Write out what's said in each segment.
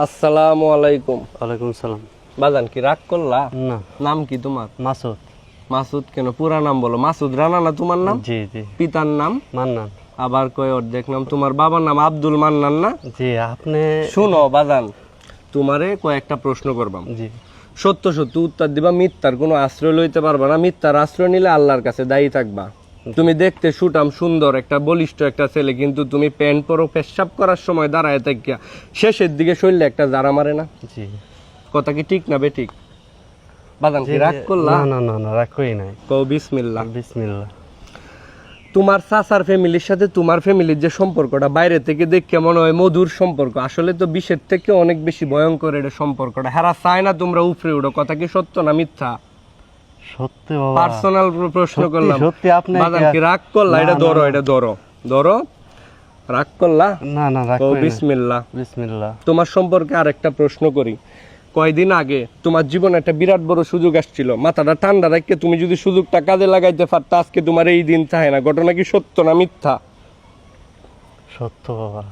আসসালামু আলাইকুম। ওয়ালাইকুম সালাম। বাজান কি রাগ করলা? না। নাম কি তোমার? মাসুদ। মাসুদ কেন? পুরা নাম বলো। মাসুদ রানা না তোমার নাম? জি জি। পিতার নাম? মান্নান। আবার কয় অর্ধেক নাম। তোমার বাবার নাম আব্দুল মান্নান না? জি। আপনি শুনো বাজান, তোমারে কয়েকটা প্রশ্ন করবাম। জি। সত্য সত্য উত্তর দিবা, মিথ্যার কোনো আশ্রয় লইতে পারবা না। মিথ্যার আশ্রয় নিলে আল্লাহর কাছে দায়ী থাকবা। তুমি দেখতে সুটাম সুন্দর একটা বলিষ্ঠ একটা ছেলে, কিন্তু তুমি প্যান্ট পরো, পেশাব করার সময় দাঁড়ায় থাকিয়া শেষের দিকে শরীরে একটা জারা মারে না? জি। কথা কি ঠিক না বেঠিক? বাদাম কি রাগ করলা? না না না না, রাগ করি নাই। কও বিসমিল্লাহ। বিসমিল্লাহ। তোমার চাচার ফ্যামিলির সাথে তোমার ফ্যামিলির যে সম্পর্কটা বাইরে থেকে দেখে মনে হয় মধুর সম্পর্ক, আসলে তো বিষের থেকে অনেক বেশি ভয়ঙ্কর এটা সম্পর্কটা। হারা চায় না তোমরা উপরে উঠো। কথা কি সত্য না মিথ্যা? সত্যি বাবা। পার্সোনাল প্রশ্ন করলাম। সত্যি আপনি বাদাম কি রাগ করলা? এটা ধরো, এটা ধরো, ধরো। রাগ করলা? না না, রাগ কও করি নাই। বিসমিল্লাহ। বিসমিল্লাহ। তোমার সম্পর্কে আরেকটা প্রশ্ন করি। কয়দিন আগে তোমার জীবনে একটা বিরাট বড় সুযোগ আসছিল, মাথাটা ঠান্ডা রাখকে তুমি যদি সুযোগটা কাজে লাগাইতে পারতা, আজকে তোমার এই দিন চায় না। ঘটনা কি সত্য না মিথ্যা? সত্য বাবা।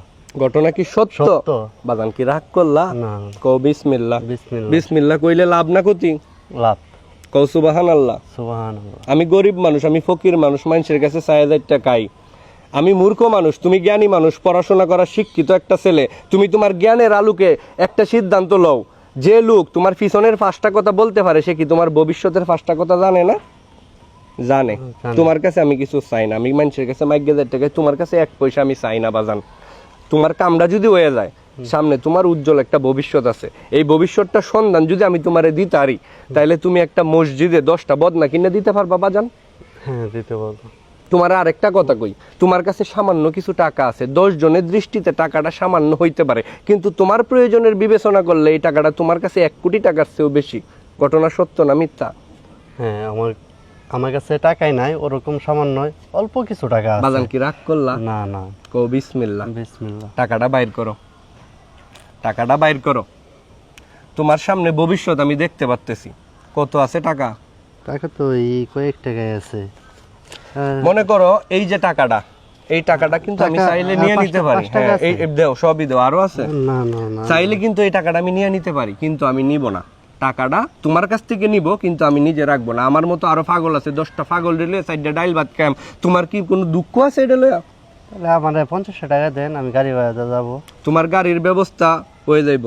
ঘটনা কি সত্য? সত্য। বাদান কি রাগ করলা? না। কও বিসমিল্লাহ। বিসমিল্লাহ। বিসমিল্লাহ কইলে লাভ না ক্ষতি? লাভ। কও সুবহানাল্লাহ। সুবহানাল্লাহ। আমি গরিব মানুষ, আমি ফকির মানুষ, মানুষের কাছে ৬০০০ টাকাই। আমি মূর্খ মানুষ, তুমি জ্ঞানী মানুষ, পড়াশোনা করা শিক্ষিত একটা ছেলে। তুমি তোমার জ্ঞানের আলোকে একটা সিদ্ধান্ত লও। যে লোক তোমার পিছনের ৫টা কথা বলতে পারে, সে কি তোমার ভবিষ্যতের ৫টা কথা জানে না? জানে। তোমার কাছে আমি কিছু চাই না। আমি মানুষের কাছে ৫০০০ টাকায়, তোমার কাছে ১ পয়সা আমি চাই না বাজান। তোমার কামটা যদি হয়ে যায়, সামনে তোমার উজ্জ্বল একটা ভবিষ্যৎ আছে। এই ভবিষ্যৎটা সন্ধান যদি আমি তোমারে দিতে পারি, তাহলে তুমি একটা মসজিদে 10টা বদনা কিনে দিতে পারবা বাজান? হ্যাঁ, দিতে পারবো। তোমার আরেকটা কথা কই, তোমার কাছে সামান্য কিছু টাকা আছে। 10 জনের দৃষ্টিতে টাকাটা সামান্য হইতে পারে, কিন্তু তোমার প্রয়োজনের বিবেচনা করলে এই টাকাটা তোমার কাছে 1 কোটি টাকার চেয়েও বেশি। ঘটনা সত্য না মিথ্যা? হ্যাঁ, আমার কাছে টাকাই নাই, ওরকম সামান্য অল্প কিছু টাকা আছে। বাজান কি রাগ করলা? না না। কও বিসমিল্লাহ। বিসমিল্লাহ। টাকাটা বাইর করো, টাকাটা বাইর করো। তোমার সামনে ভবিষ্যৎ আমি দেখতে পারতেছি। কত আছে টাকা? টাকা তো এই কয়েক টাকায় আছে। মনে করো এই যে টাকাটা, এই টাকাটা কিন্তু আমি চাইলে নিয়ে নিতে পারি। হ্যাঁ, এই দাও, সবই দাও, আরো আছে। না না না, চাইলে কিন্তু এই টাকাটা আমি নিয়ে নিতে পারি, কিন্তু আমি নিব না। টাকাটা তোমার কাছ থেকে নিব, কিন্তু আমি নিজে রাখবো না। আমার মতো আরো পাগল আছে, 10টা পাগল রেলে 4টা ডাইল ভাত খাম। তোমার কি কোনো দুঃখ আছে এটা লইয়া? তাহলে আমার 50 টাকা দেন, আমি গাড়ি ভাড়া যাবো। তোমার গাড়ির ব্যবস্থা হয়ে যাইব,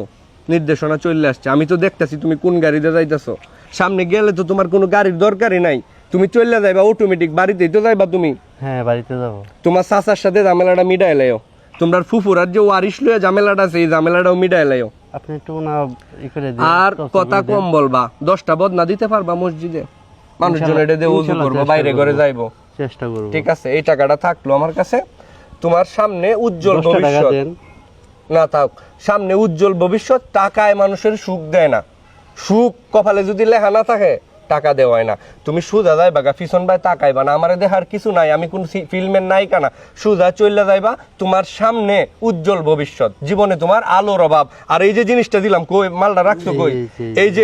নির্দেশনা চলে আসছে। আমি তো দেখতেছি তুমি কোন গাড়িতে যাইতেছো। সামনে গেলে তো তোমার কোনো গাড়ির দরকারই নাই, তুমি চলে যাইবা অটোমেটিক, বাড়িতেই তো যাইবা তুমি। হ্যাঁ, বাড়িতে যাবো। তোমার চাচার সাথে ঝামেলাটা মিটাই লাইও। তোমরা ফুফুরার যে ওয়ারিশ লইয়া ঝামেলাটা আছে, এই ঝামেলাটাও মিটাই লাইও। আপনি একটু না ই করে দিন। আর কথা কম বলবা। 10টা বদনা দিতে পারবা মসজিদে? মানুষজন এটা দিয়ে ওযু করবো, বাইরে ঘরে যাইবো। চেষ্টা করব। ঠিক আছে, এই টাকাটা থাকলো আমার কাছে। তোমার সামনে উজ্জ্বল 10 টাকা ভবিষ্যৎ। দেন। না থাক, সামনে উজ্জ্বল ভবিষ্যৎ। টাকায় মানুষের সুখ দেয় না। সুখ কপালে যদি লেখা না থাকে, টাকা দেওয়ায় না। তুমি সুজা যাইবা গা, পিছন বাই তাকাইবা না। আমারে দেখার কিছু নাই, আমি কোন ফিল্মের নায়িকা না। সুজা চইলা যাইবা, তোমার সামনে উজ্জ্বল ভবিষ্যৎ। জীবনে তোমার আলোর অভাব। আর এই যে জিনিসটা দিলাম, কই মালটা রাখছো কই? এই যে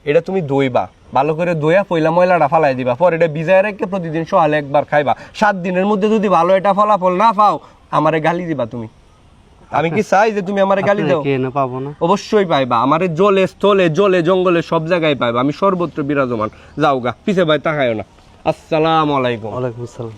এটা তুমি দইবা, ভালো করে দইয়া পয়লা ময়লাটা ফালাই দিবা। পরে এটা ভিজায় রেখে প্রতিদিন সকালে একবার খাইবা। 7 দিনের মধ্যে যদি ভালো এটা ফলাফল না পাও, আমারে গালি দিবা তুমি। আমি কি চাই যে তুমি আমারে গালি দাও? পাবো না? অবশ্যই পাইবা। আমারে জলে স্থলে জলে জঙ্গলে সব জায়গায় পাইবা। আমি সর্বত্র বিরাজমান। যাও গা, পিছে ভাই তাকায়ও না। আসসালামু আলাইকুম। ওয়ালাইকুম আসসালাম।